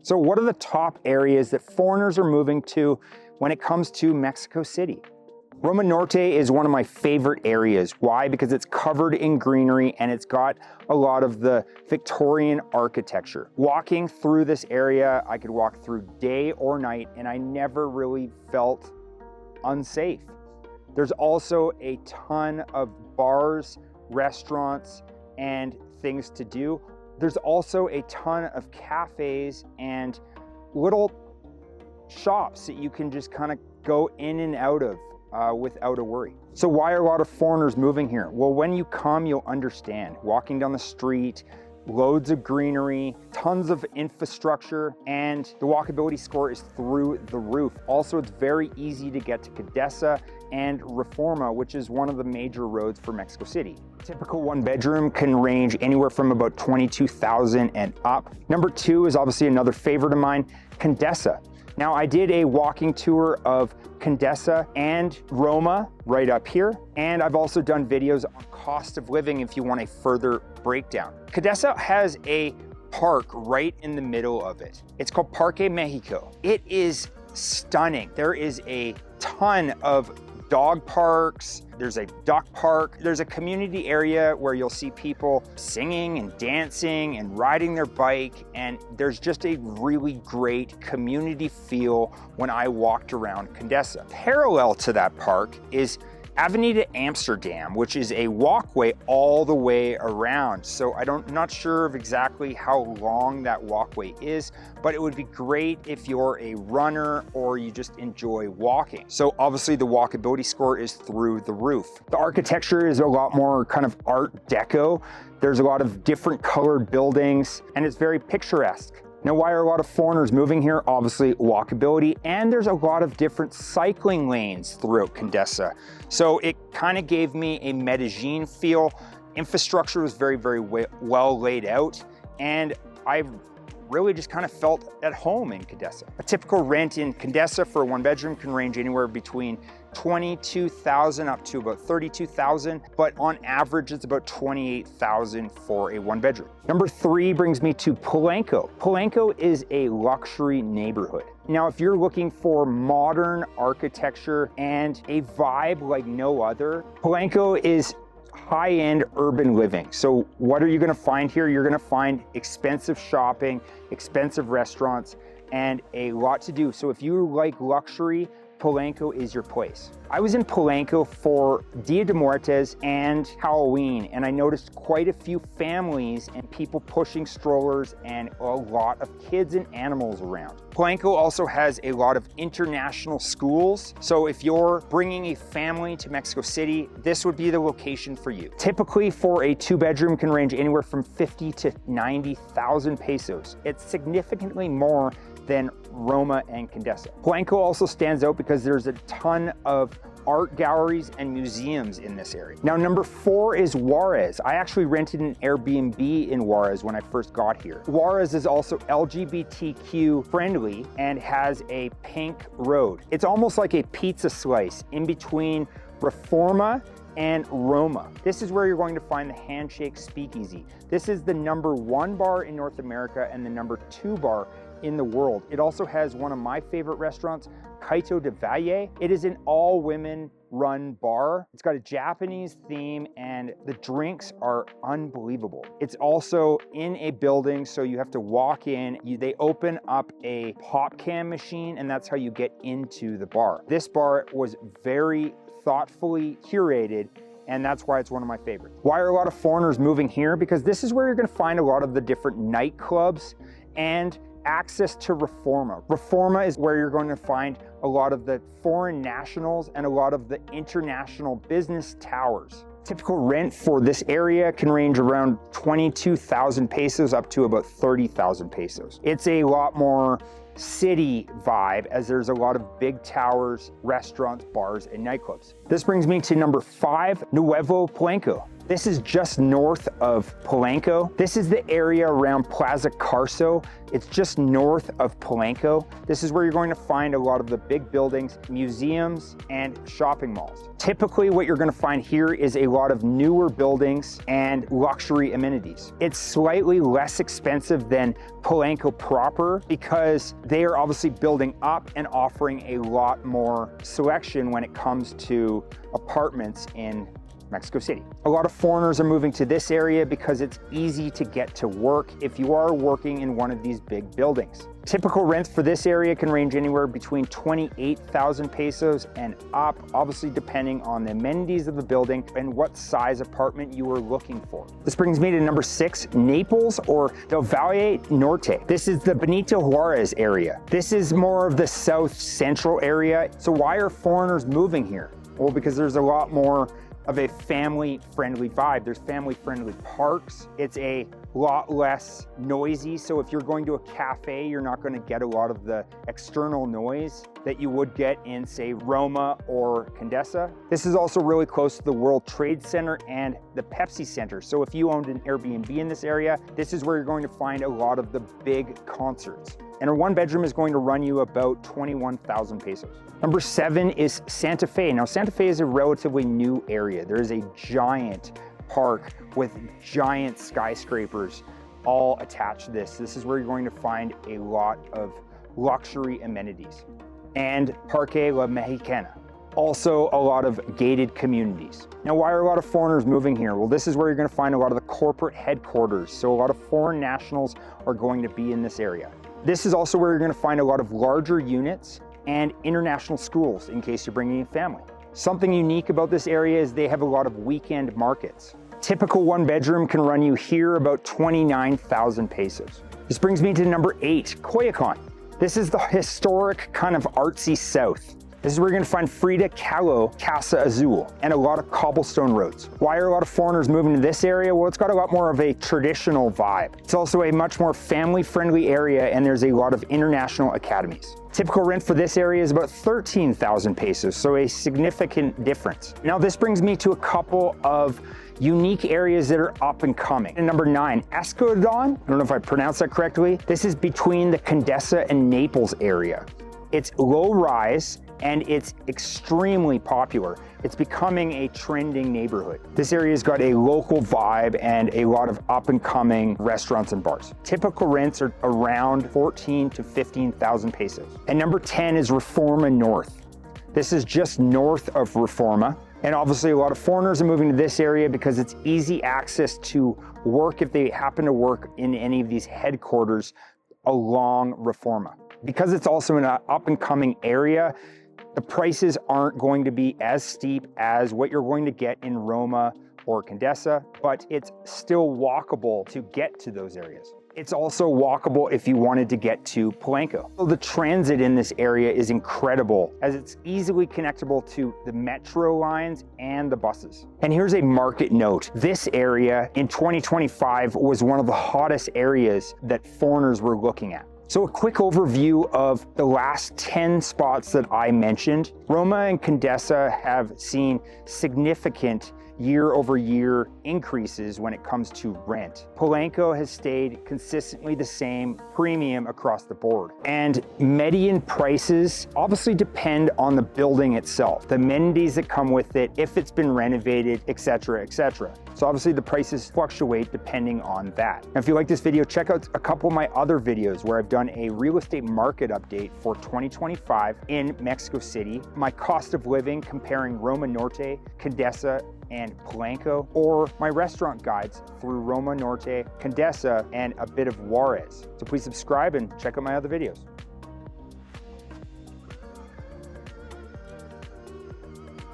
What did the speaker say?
So what are the top areas that foreigners are moving to when it comes to Mexico City? Roma Norte is one of my favorite areas. Why? Because it's covered in greenery and it's got a lot of the Victorian architecture. Walking through this area, I could walk through day or night and I never really felt unsafe. There's also a ton of bars, restaurants, and things to do. There's also a ton of cafes and little shops that you can just kind of go in and out of without a worry. So why are a lot of foreigners moving here? Well, when you come, you'll understand. Walking down the street, loads of greenery, tons of infrastructure, and the walkability score is through the roof. Also, it's very easy to get to Condesa and Reforma, which is one of the major roads for Mexico City. Typical one bedroom can range anywhere from about 22,000 and up. Number two is obviously another favorite of mine, Condesa. Now, I did a walking tour of Condesa and Roma right up here, and I've also done videos on cost of living if you want a further breakdown. Condesa has a park right in the middle of it. It's called Parque Mexico. It is stunning. There is a ton of dog parks, there's a duck park, there's a community area where you'll see people singing and dancing and riding their bike, and there's just a really great community feel when I walked around Condesa. Parallel to that park is Avenida Amsterdam, which is a walkway all the way around. So I'm not sure of exactly how long that walkway is, but it would be great if you're a runner or you just enjoy walking. So obviously the walkability score is through the roof. The architecture is a lot more kind of Art Deco. There's a lot of different colored buildings and it's very picturesque. Now, why are a lot of foreigners moving here? Obviously, walkability, and there's a lot of different cycling lanes throughout Condesa. So it kind of gave me a Medellin feel. Infrastructure was very, very well laid out, and I really just kind of felt at home in Condesa. A typical rent in Condesa for a one bedroom can range anywhere between 22,000 up to about 32,000, but on average it's about 28,000 for a one bedroom. Number three brings me to Polanco. Polanco is a luxury neighborhood. Now, if you're looking for modern architecture and a vibe like no other, Polanco is high-end urban living. So what are you going to find here? You're going to find expensive shopping, expensive restaurants, and a lot to do. So if you like luxury, Polanco is your place. I was in Polanco for Dia de Muertos and Halloween, and I noticed quite a few families and people pushing strollers and a lot of kids and animals around. Polanco also has a lot of international schools, so if you're bringing a family to Mexico City, this would be the location for you. Typically for a two bedroom can range anywhere from 50 to 90,000 pesos. It's significantly more than Roma and Condesa. Polanco also stands out because there's a ton of art galleries and museums in this area. Now, number four is Juárez. I actually rented an Airbnb in Juárez when I first got here. Juárez is also LGBTQ friendly and has a pink road. It's almost like a pizza slice in between Reforma and Roma. This is where you're going to find the Handshake Speakeasy. This is the #1 bar in North America and the #2 bar in the world. It also has one of my favorite restaurants, Kaito de Valle. It is an all-women run bar. It's got a Japanese theme and the drinks are unbelievable. It's also in a building, so you have to walk in. They open up a pop can machine and that's how you get into the bar. This bar was very thoughtfully curated, and that's why it's one of my favorites. Why are a lot of foreigners moving here? Because this is where you're gonna find a lot of the different nightclubs and access to Reforma. Reforma is where you're going to find a lot of the foreign nationals and a lot of the international business towers. Typical rent for this area can range around 22,000 pesos up to about 30,000 pesos. It's a lot more city vibe as there's a lot of big towers, restaurants, bars, and nightclubs. This brings me to number 5, Nuevo Polanco. This is just north of Polanco. This is the area around Plaza Carso. It's just north of Polanco. This is where you're going to find a lot of the big buildings, museums, and shopping malls. Typically, what you're going to find here is a lot of newer buildings and luxury amenities. It's slightly less expensive than Polanco proper because they are obviously building up and offering a lot more selection when it comes to apartments in Mexico City. A lot of foreigners are moving to this area because it's easy to get to work if you are working in one of these big buildings. Typical rents for this area can range anywhere between 28,000 pesos and up, obviously depending on the amenities of the building and what size apartment you are looking for. This brings me to number 6, Naples or Del Valle Norte. This is the Benito Juárez area. This is more of the south central area. So why are foreigners moving here? Well, because there's a lot more of a family-friendly vibe. There's family-friendly parks. It's a lot less noisy. So if you're going to a cafe, you're not going to get a lot of the external noise that you would get in, say, Roma or Condesa. This is also really close to the World Trade Center and the Pepsi Center. So if you owned an Airbnb in this area, this is where you're going to find a lot of the big concerts. And a 1-bedroom is going to run you about 21,000 pesos. Number 7 is Santa Fe. Now, Santa Fe is a relatively new area. There is a giant park with giant skyscrapers all attached to this. This is where you're going to find a lot of luxury amenities. And Parque La Mexicana. Also a lot of gated communities. Now, why are a lot of foreigners moving here? Well, this is where you're going to find a lot of the corporate headquarters. So a lot of foreign nationals are going to be in this area. This is also where you're going to find a lot of larger units and international schools in case you're bringing a family. Something unique about this area is they have a lot of weekend markets. Typical 1-bedroom can run you here about 29,000 pesos. This brings me to number 8, Coyoacán. This is the historic kind of artsy south. This is where you're going to find Frida Kahlo Casa Azul and a lot of cobblestone roads. Why are a lot of foreigners moving to this area? Well, it's got a lot more of a traditional vibe. It's also a much more family-friendly area, and there's a lot of international academies. Typical rent for this area is about 13,000 pesos, so a significant difference. Now, this brings me to a couple of unique areas that are up and coming. And number 9, Escandón. I don't know if I pronounced that correctly. This is between the Condesa and Naples area. It's low rise and it's extremely popular. It's becoming a trending neighborhood. This area's got a local vibe and a lot of up and coming restaurants and bars. Typical rents are around 14 to 15,000 pesos. And number 10 is Reforma North. This is just north of Reforma. And obviously a lot of foreigners are moving to this area because it's easy access to work if they happen to work in any of these headquarters along Reforma. Because it's also in an up and coming area, the prices aren't going to be as steep as what you're going to get in Roma or Condesa, but it's still walkable to get to those areas. It's also walkable if you wanted to get to Polanco. So the transit in this area is incredible as it's easily connectable to the metro lines and the buses. And here's a market note. This area in 2025 was one of the hottest areas that foreigners were looking at. So a quick overview of the last 10 spots that I mentioned. Roma and Condesa have seen significant year-over-year increases when it comes to rent. Polanco has stayed consistently the same premium across the board. And median prices obviously depend on the building itself, the amenities that come with it, if it's been renovated, etc., etc. So obviously the prices fluctuate depending on that. Now, if you like this video, check out a couple of my other videos where I've done a real estate market update for 2025 in Mexico City, my cost of living comparing Roma Norte, Condesa, and Polanco, or my restaurant guides through Roma Norte, Condesa, and a bit of Juárez. So please subscribe and check out my other videos.